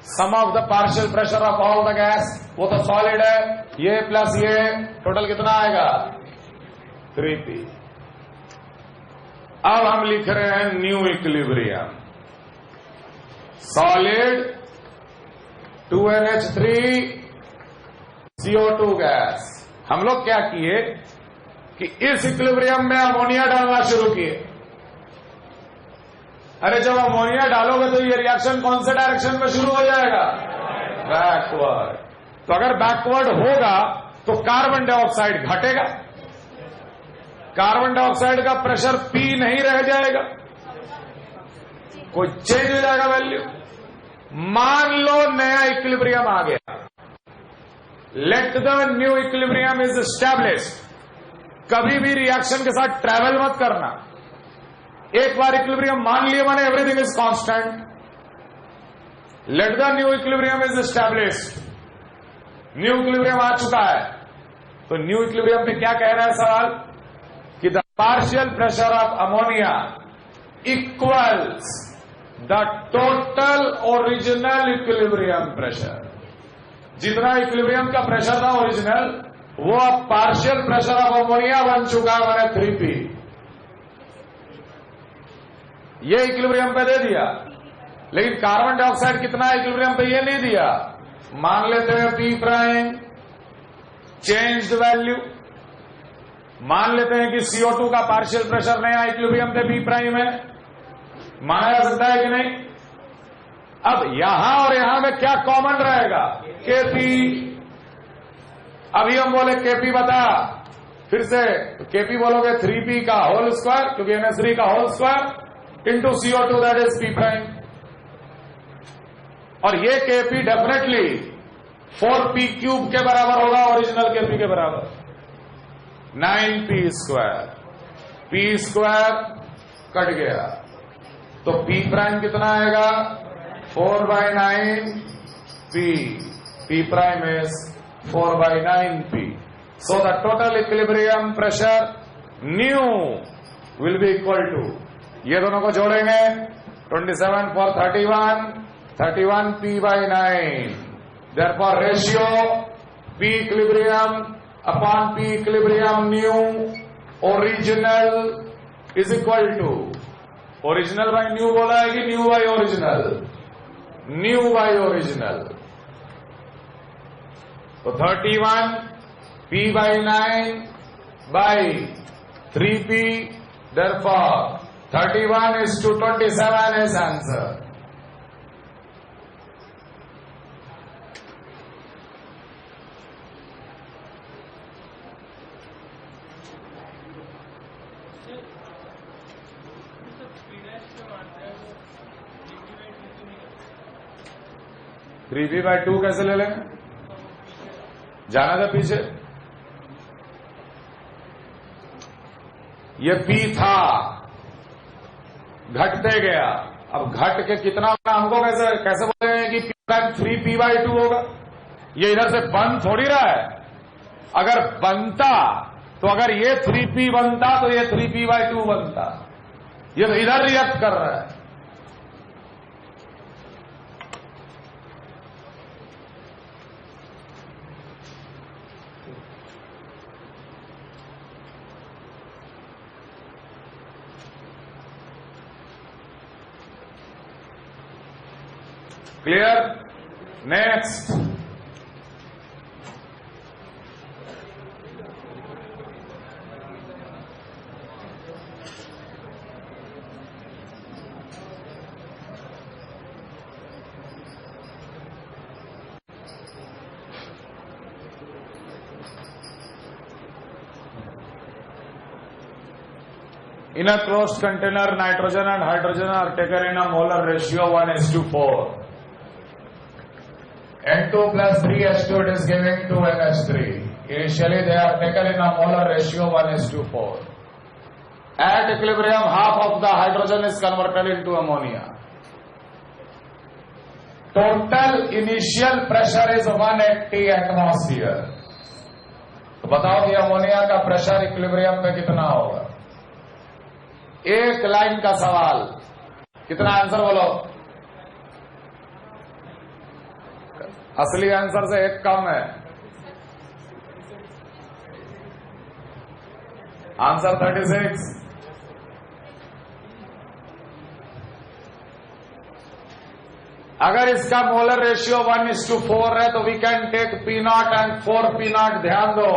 Speaker 1: sum of the partial pressure of all the gas, वो तो सॉलिड है, ये प्लस ये टोटल कितना आएगा? 3P। अब हम लिख रहे हैं new equilibrium. Solid 2NH3 CO2 gas. हम लोग क्या किए कि इस इक्विलिब्रियम में अमोनिया डालना शुरू किए। अरे जब अमोनिया डालोगे तो ये रिएक्शन कौन से डायरेक्शन में शुरू हो जाएगा? बैकवर्ड। तो अगर बैकवर्ड होगा तो कार्बन डाइऑक्साइड घटेगा, कार्बन डाइऑक्साइड का प्रेशर P नहीं रह जाएगा, कोई चेंज हो जाएगा वैल्यू। मान लो नया इक्विलिब्रियम आ गया, late the new equilibrium is established. कभी भी रिएक्शन के साथ ट्रैवल मत करना। एक बार इक्विलिब्रियम मान लिए माने everything is constant. Let the new equilibrium is established. New equilibrium आ चुका है, तो न्यू इक्विलिब्रियम पे क्या कह रहा है सवाल कि the partial pressure of ammonia equals the total original equilibrium pressure. जितना इक्विलिब्रियम का प्रेशर था ओरिजिनल, वो अब पार्शियल प्रेशर ऑफ अमोनिया बन चुका है, मैंने 3p। ये इक्विलिब्रियम पे दे दिया, लेकिन कार्बन डाइऑक्साइड कितना इक्विलिब्रियम पे ये नहीं दिया। मान लेते हैं p प्राइम चेंज्ड वैल्यू। मान लेते हैं कि CO2 का पार्शियल प्रेशर नया इक्विलिब्रियम पे p प्राइम है। माना जा सकता है कि नहीं? अब यहां और यहां में क्या कॉमन रहेगा? Kp। अभी हम बोले Kp बता, फिर से Kp बोलोगे 3p का होल स्क्वायर, क्योंकि NH3 का whole square into CO2 that is p prime. और ये Kp डेफिनेटली 4p क्यूब के बराबर होगा, ओरिजिनल Kp के बराबर 9p square. p square cut गया, तो p प्राइम कितना आएगा? 4/9 p prime is 4/9p। So the total equilibrium pressure nu will be equal to, ये दोनों को जोड़ेंगे 27 for 31, 31p/9। Therefore ratio p equilibrium upon p equilibrium nu original is equal to, original by nu बोला है कि new by original? new by original। तो 31 p/9 by 3p, therefore 31:27 is answer। Three P by 2 कैसे ले लेंगे? जाना था पीछे। ये p था, घटते गया। अब घट के कितना हमको कैसे बोलेंगे कि p प्राइम 3p/2 होगा? ये इधर से बन थोड़ी रहा है। अगर बनता तो अगर ये 3p बनता तो ये 3p/2 बनता। ये तो इधर रिएक्ट कर रहा है। Clear? Next. In a closed container, nitrogen and hydrogen are taken in a molar ratio 1:4. N2 plus 3H2 it is giving 2NH3. Initially they are taken in a molar ratio 1:4. At equilibrium, half of the hydrogen is converted into ammonia. Total initial pressure is 180 atmosphere. तो बताओ कि ammonia का pressure equilibrium पे कितना होगा? एक line का सवाल, कितना आंसर बोलो? असली आंसर से एक कम है। आंसर 36। अगर इसका मोलर रेशियो 1:4 है तो we can take P0 and 4p0। ध्यान दो,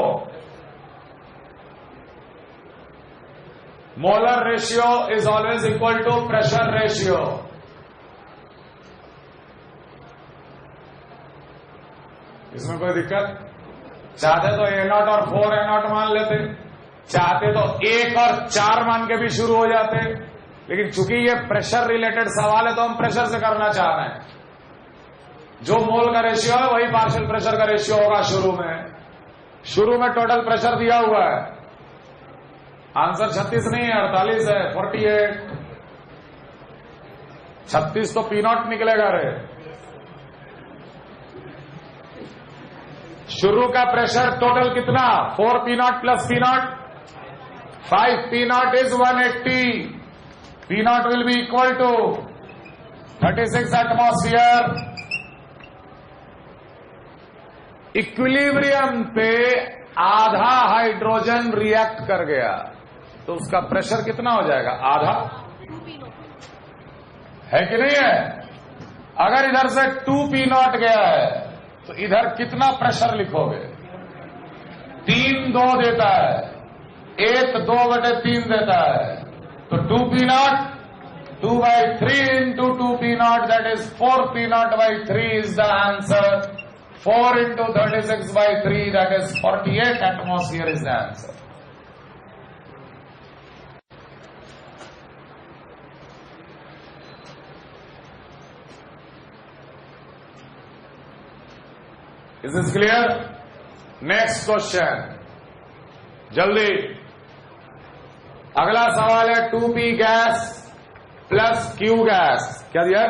Speaker 1: molar ratio is always equal to pressure ratio. इसमें कोई दिक्कत? चाहते तो A0 और 4A0 मान लेते, चाहते तो 1 और 4 मान के भी शुरू हो जाते, लेकिन चूंकि ये प्रेशर रिलेटेड सवाल है तो हम प्रेशर से करना चाह रहे हैं। जो मोल का रेशियो है वही पार्शियल प्रेशर का रेशियो होगा शुरू में टोटल प्रेशर दिया हुआ है। आंसर 36 नहीं है, 48 है, 48। 36 तो P0 निकलेगा रे। शुरू का प्रेशर टोटल कितना? 4 P0 plus P0, 5 P0 is 180. P0 will be equal to 36 atmosphere. Equilibrium पे आधा हाइड्रोजन रिएक्ट कर गया तो उसका प्रेशर कितना हो जाएगा? आधा है कि नहीं है? अगर इधर से 2P0 गया है तो इधर कितना प्रेशर लिखोगे? 3 2 देता है, 1 2/3 देता है, तो 2P0 2/3 into 2P0 that is 4P0/3 is the answer. 4 into 36/3 that is 48 atmosphere is the answer. Is this clear? Next question. जल्दी। अगला सवाल है 2P gas plus Q gas. क्या दिया?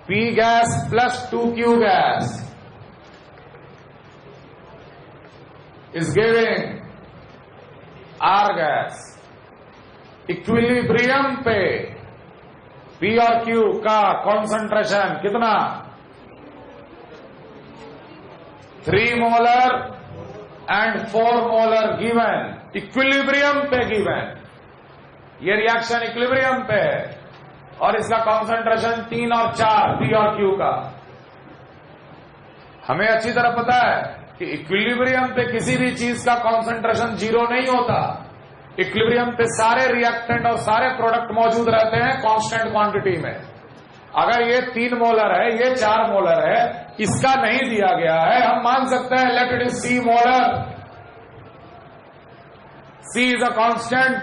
Speaker 1: P gas plus 2Q gas is giving R gas. Equilibrium पे P और Q का concentration कितना? 3 molar and 4 molar given. Equilibrium पे गिवन। ये रिएक्शन इक्विलिब्रियम पे है और इसका कॉन्सेंट्रेशन 3 और 4 P और Q का। हमें अच्छी तरह पता है कि इक्विलिब्रियम पे किसी भी चीज का कॉन्सेंट्रेशन 0 नहीं होता। इक्विलिब्रियम पे सारे रिएक्टेंट और सारे प्रोडक्ट मौजूद रहते हैं कांस्टेंट क्वांटिटी में। अगर ये 3 मोलर है, ये 4 मोलर है, इसका नहीं दिया गया है, हम मान सकते हैं let it is C molar. C is a constant.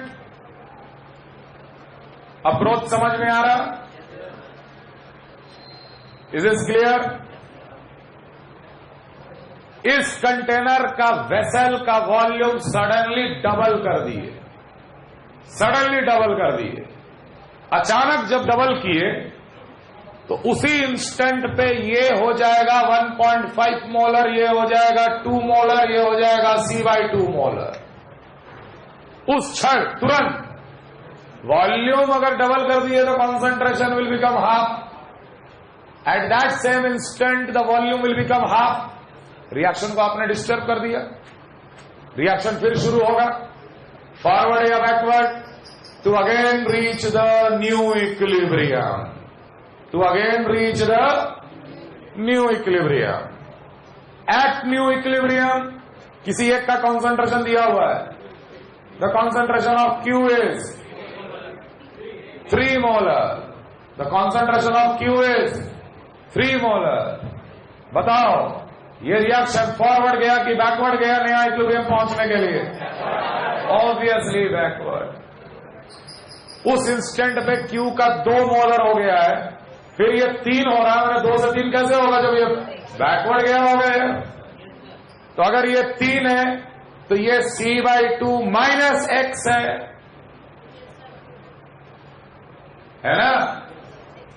Speaker 1: Approach समझ में आ रहा? Is is clear? इस कंटेनर का वेसल का वॉल्यूम सडनली डबल कर दिए। अचानक जब डबल किए तो उसी इंस्टेंट पे ये हो जाएगा 1.5 मोलर, ये हो जाएगा 2 मोलर, ये हो जाएगा C/2 मोलर। उस क्षण तुरंत वॉल्यूम अगर डबल कर दिए तो concentration will become half. At that same instant the volume will become half. Reaction को आपने डिस्टर्ब कर दिया, रिएक्शन फिर शुरू होगा, फॉरवर्ड या backward, to again reach the new equilibrium. At new equilibrium किसी एक का कॉन्सेंट्रेशन दिया हुआ है। The concentration of Q is 3 molar. The concentration of Q is 3 molar. बताओ ये रिएक्शन फॉरवर्ड गया कि बैकवर्ड गया नया इक्विलिब्रियम पहुंचने के लिए? Obviously backward. उस इंस्टेंट पे Q का 2 मोलर हो गया है, फिर ये 3 हो रहा है। 2 से 3 कैसे होगा जब ये बैकवर्ड गया हो गया? तो अगर ये 3 है तो ये C/2 माइनस X है ना?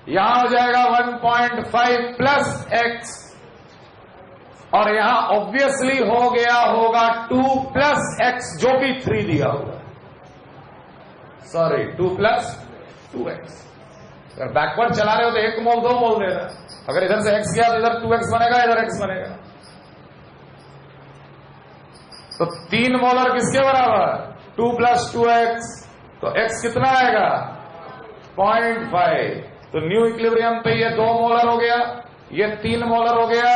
Speaker 1: यहां हो जाएगा 1.5 प्लस X और यहां ऑब्वियसली हो गया होगा 2 प्लस X जो कि 3 दिया हुआ। Sorry 2 plus 2X। अगर बैकवर्ड चला रहे हो तो 1 मोल 2 मोल दे रहा। अगर इधर से X गया तो इधर 2X बनेगा, इधर X बनेगा। तो 3 मोलर किसके बराबर? 2 प्लस 2X। तो X कितना आएगा? 0.5। तो न्यू इक्विलिब्रियम पे ये 2 मोलर हो गया, ये 3 मोलर हो गया,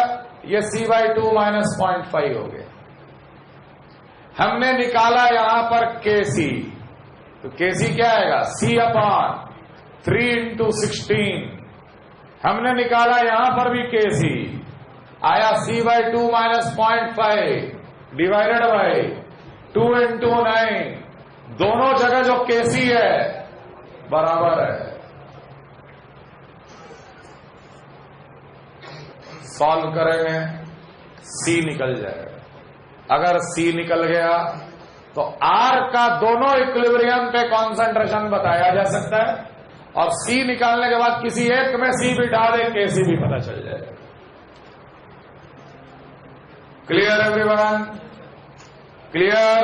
Speaker 1: ये C/2 माइनस 0.5 हो गया। हमने निकाला यहां पर Kc, तो Kc क्या आएगा? C/3 into 16। हमने निकाला यहां पर भी Kc, आया C/2 minus 0.5 divided by 2 into 9। दोनों जगह जो Kc है बराबर है। सॉल्व करेंगे, C निकल जाएगा। अगर C निकल गया तो R का दोनों इक्विलिब्रियम पे कॉन्सेंट्रेशन बताया जा सकता है, और C निकालने के बाद किसी एक में C बिठा दे, KC भी पता चल जाएगा। Clear everyone? Clear?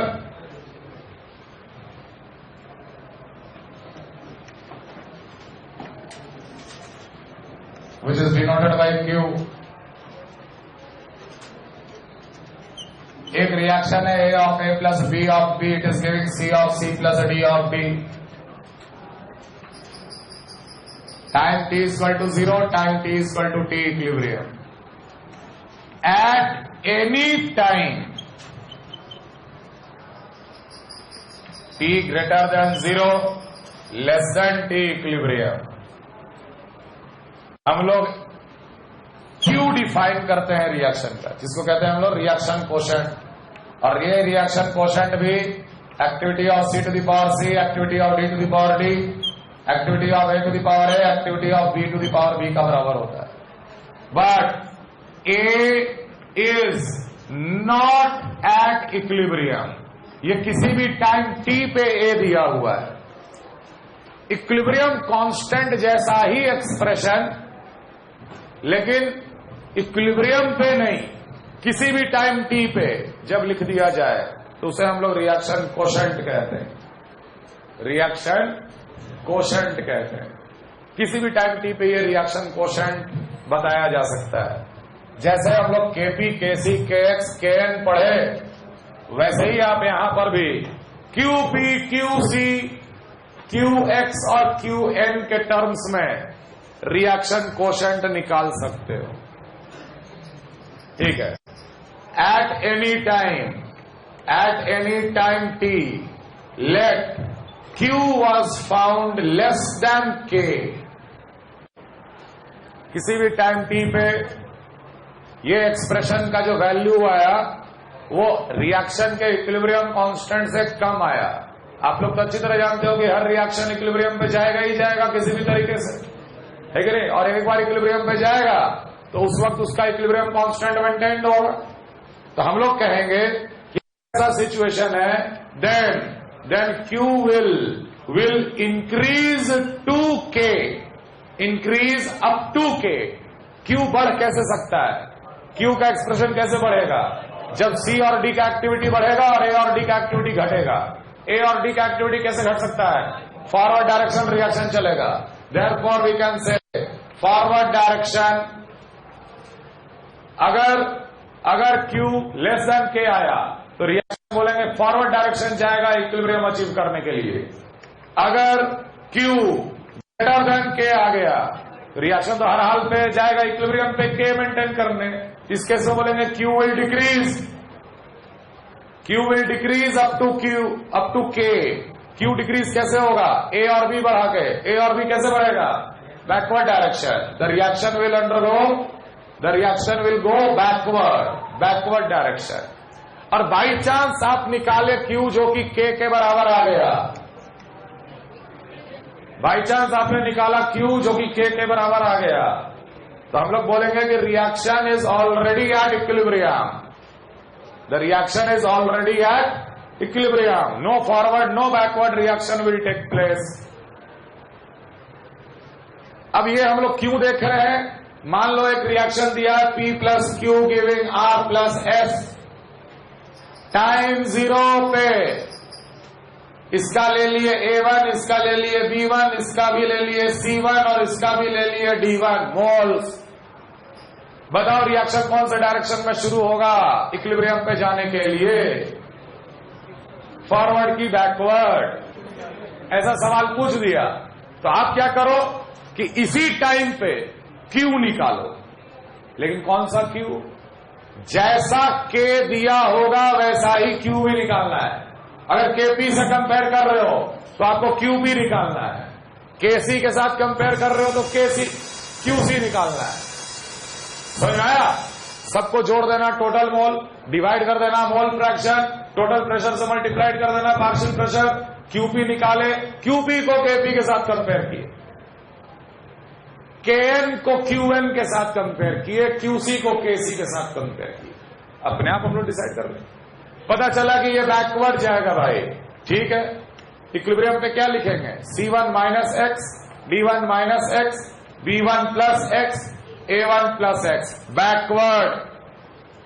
Speaker 1: Which is denoted by Q। एक रिएक्शन है A of A plus B of B, it is giving C of C plus D of D। Time t is equal to 0, time t is equal to T equilibrium। At any time t greater than 0, less than T equilibrium, हम लोग Q define करते हैं reaction का, जिसको कहते हैं हम लोग रिएक्शन कोशेंट। और ये रिएक्शन कोशेंट भी activity of C to the power C, activity of D to the power D, activity of A to the power A, activity of B to the power B का बराबर होता है। But A is not at equilibrium, ये किसी भी time T पे A दिया हुआ है। इक्विलिब्रियम कांस्टेंट जैसा ही एक्सप्रेशन, लेकिन इक्विलिब्रियम पे नहीं, किसी भी टाइम T पे जब लिख दिया जाए तो उसे हम लोग रिएक्शन कोशेंट कहते हैं। रिएक्शन कोशेंट कहते हैं। किसी भी टाइम T पे ये रिएक्शन कोशेंट बताया जा सकता है। जैसे हम लोग Kp, Kc, Kx, Kn पढ़े, वैसे ही आप यहां पर भी Qp, Qc, Qx और Qn के टर्म्स में रिएक्शन कोशेंट निकाल सकते हो। ठीक है। At any time T, let Q was found less than K। किसी भी टाइम T पे ये एक्सप्रेशन का जो वैल्यू आया वो रिएक्शन के इक्विलिब्रियम कांस्टेंट से कम आया। आप लोग तो अच्छी तरह जानते हो कि हर रिएक्शन इक्विलिब्रियम पे जाएगा ही जाएगा किसी भी तरीके से, है कि नहीं? और एक बार इक्विलिब्रियम पे जाएगा तो उस वक्त उसका इक्विलिब्रियम कांस्टेंट मेंटेन्ड होगा। तो हम लोग कहेंगे कि ऐसा सिचुएशन है, then Q will increase to K, increase up to K। Q बढ़ कैसे सकता है? Q का एक्सप्रेशन कैसे बढ़ेगा? जब C और D का एक्टिविटी बढ़ेगा और A और D का एक्टिविटी घटेगा। A और D का एक्टिविटी कैसे घट सकता है? फॉरवर्ड डायरेक्शन रिएक्शन चलेगा। Therefore we can say forward direction, अगर Q लेस देन K आया तो रिएक्शन बोलेंगे फॉरवर्ड डायरेक्शन जाएगा इक्विलिब्रियम अचीव करने के लिए। अगर Q ग्रेटर देन K आ गया तो रिएक्शन तो हर हाल पे जाएगा इक्विलिब्रियम पे K मेंटेन करने। इस केस में बोलेंगे Q will decrease up to K। Q decrease कैसे होगा? A और B बढ़ा के। A और B कैसे बढ़ेगा? Backward direction. The reaction will go backward direction. और बाई चांस आप निकाले Q जो कि K के बराबर आ गया, बाई चांस आपने निकाला Q जो कि K के बराबर आ गया, तो हम लोग बोलेंगे कि reaction is already at equilibrium. The reaction is already at equilibrium. No forward no backward reaction will take place. अब ये हम लोग क्यों देख रहे हैं? मान लो एक रिएक्शन दिया P plus Q giving R plus S। Time 0 पे इसका ले लिए A1, इसका ले लिए B1, इसका भी ले लिए C1 और इसका भी ले लिए D1 मोल्स। बताओ रिएक्शन कौन से डायरेक्शन में शुरू होगा इक्विलिब्रियम पे जाने के लिए? फॉरवर्ड की बैकवर्ड? ऐसा सवाल पूछ दिया तो आप क्या करो कि इसी टाइम पे Q निकालो। लेकिन कौन सा Q? जैसा K दिया होगा वैसा ही Q भी निकालना है। अगर Kp से कंपेयर कर रहे हो तो आपको QP निकालना है। Kc के साथ कंपेयर कर रहे हो तो QC निकालना है। समझ आया? सबको जोड़ देना टोटल मोल, डिवाइड कर देना मोल फ्रैक्शन, टोटल प्रेशर से मल्टीप्लाइड कर देना पार्शियल प्रेशर, क्यूपी निकाले, क्यूपी को केपी के साथ कंपेयर किए, केएन को क्यूएन के साथ कंपेयर किए, क्यूसी को केसी के साथ कंपेयर किए। अपने आप हम लोग डिसाइड कर लें। पता चला कि ये बैकवर्ड जाएगा भाई, ठीक है। इक्विलिब्रियम पे क्या लिखेंगे? C1 minus x, D1 minus x, B1 plus x, A1 plus x.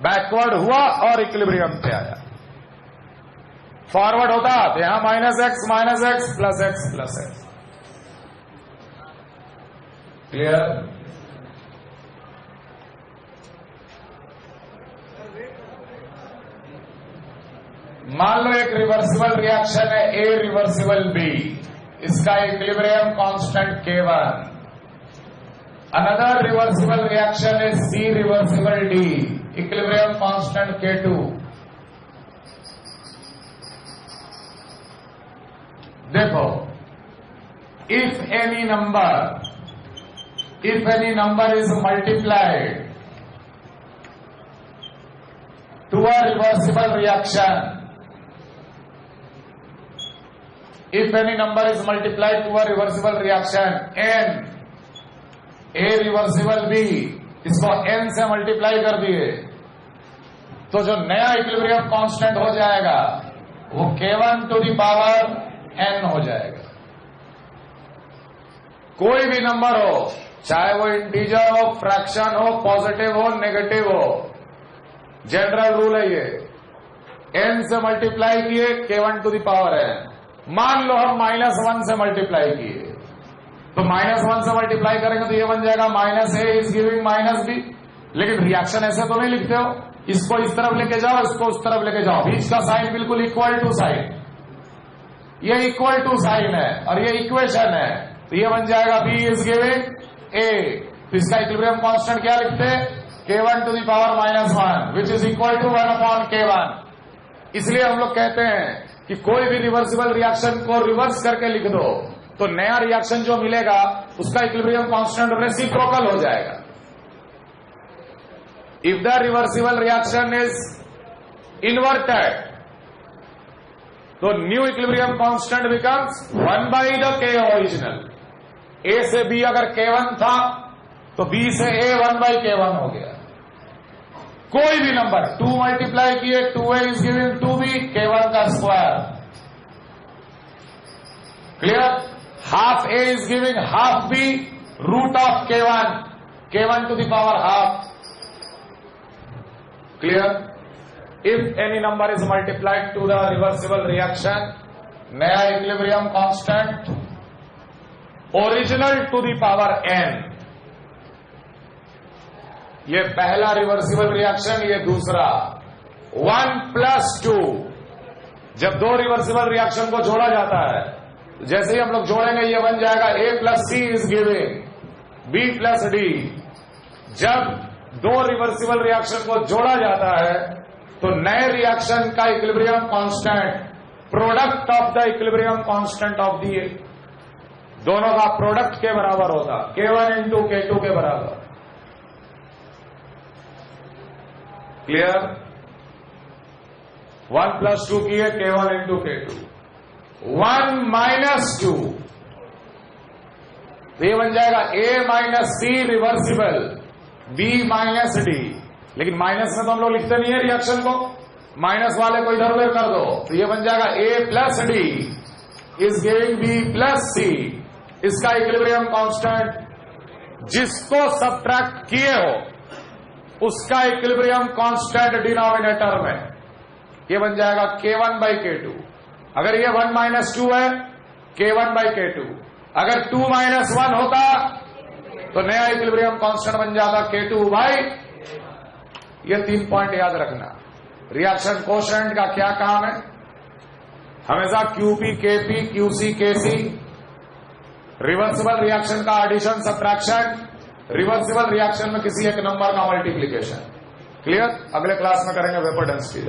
Speaker 1: Backward हुआ और इक्विलिब्रियम पे आया। फॉरवर्ड होता तो यहां minus X plus x. Clear? मान लो एक रिवर्सिबल रिएक्शन है A रिवर्सिबल B, इसका equilibrium constant K1। Another reversible reaction है C reversible D, equilibrium constant K2। देखो, if any number is multiplied to a reversible reaction, if any number is multiplied to a reversible reaction n, A reversible B, इसको n से multiply कर दिए तो जो नया equilibrium constant हो जाएगा वो K1 to the power n हो जाएगा। कोई भी नंबर हो, चाहे वो इंटीजर हो, फ्रैक्शन हो, पॉजिटिव हो, नेगेटिव हो, जनरल रूल है ये, n से मल्टीप्लाई किए K1 to the power n। मान लो हम -1 से मल्टीप्लाई किए तो -1 से मल्टीप्लाई करेंगे तो ये बन जाएगा -A इज गिविंग -B। लेकिन रिएक्शन ऐसे तो नहीं लिखते हो, इसको इस तरफ लेके जाओ, इसको उस तरफ लेके जाओ, बीच का साइन बिल्कुल इक्वल टू साइन, ये इक्वल टू साइन है और ये इक्वेशन है, तो ये बन जाएगा B इज गिविंग A। तो इसका इक्विलिब्रियम कांस्टेंट क्या लिखते हैं? K1 to the power -1 which is equal to 1/K1। इसलिए हम लोग कहते हैं कि कोई भी रिवर्सिबल रिएक्शन को रिवर्स करके लिख दो तो नया रिएक्शन जो मिलेगा उसका इक्विलिब्रियम कांस्टेंट रेसिप्रोकल हो जाएगा। If the reversible reaction is inverted तो new equilibrium constant becomes 1/K original. A से B अगर K1 था तो B से A 1/K1 हो गया। कोई भी नंबर 2 मल्टीप्लाई किए 2A is giving 2B, K1 का square. Clear? Half A is giving half B, root of K1, K1 to the power half. Clear? If any number is multiplied to the reversible reaction, नया equilibrium constant original to the power n। ये पहला reversible reaction, ये दूसरा। 1+2, जब दो reversible reaction को जोड़ा जाता है, जैसे ही हम लोग जोड़ेंगे ये बन जाएगा A + C is giving B + D। जब दो रिवर्सिबल रिएक्शन को जोड़ा जाता है तो नए रिएक्शन का equilibrium constant product of the equilibrium constant of the, दोनों का प्रोडक्ट के बराबर होता, K1 × K2 के बराबर। क्लियर? 1+2 की है K1 × K2। 1 - 2 तो ये बन जाएगा A - C reversible, B - D। लेकिन माइनस में तो हम लोग लिखते नहीं है रिएक्शन को, माइनस वाले को इधर उधर कर दो तो ये बन जाएगा A + D is giving B + C। इसका इक्विलिब्रियम कांस्टेंट जिसको सब्ट्रैक्ट किए हो उसका इक्विलिब्रियम कांस्टेंट डिनोमिनेटर में, ये बन जाएगा K1/K2। अगर ये 1 - 2 है K1/K2, अगर 2 - 1 होता तो नया इक्विलिब्रियम कांस्टेंट बन जाता K2/। ये 3 पॉइंट याद रखना। रिएक्शन कोशेंट का क्या काम है? हमेशा QP KP QC KC, reversible reaction का एडिशन सब्ट्रैक्शन, रिवर्सिबल रिएक्शन में किसी एक नंबर का मल्टीप्लीकेशन। क्लियर? अगले क्लास में करेंगे वेपर डेंसिटी।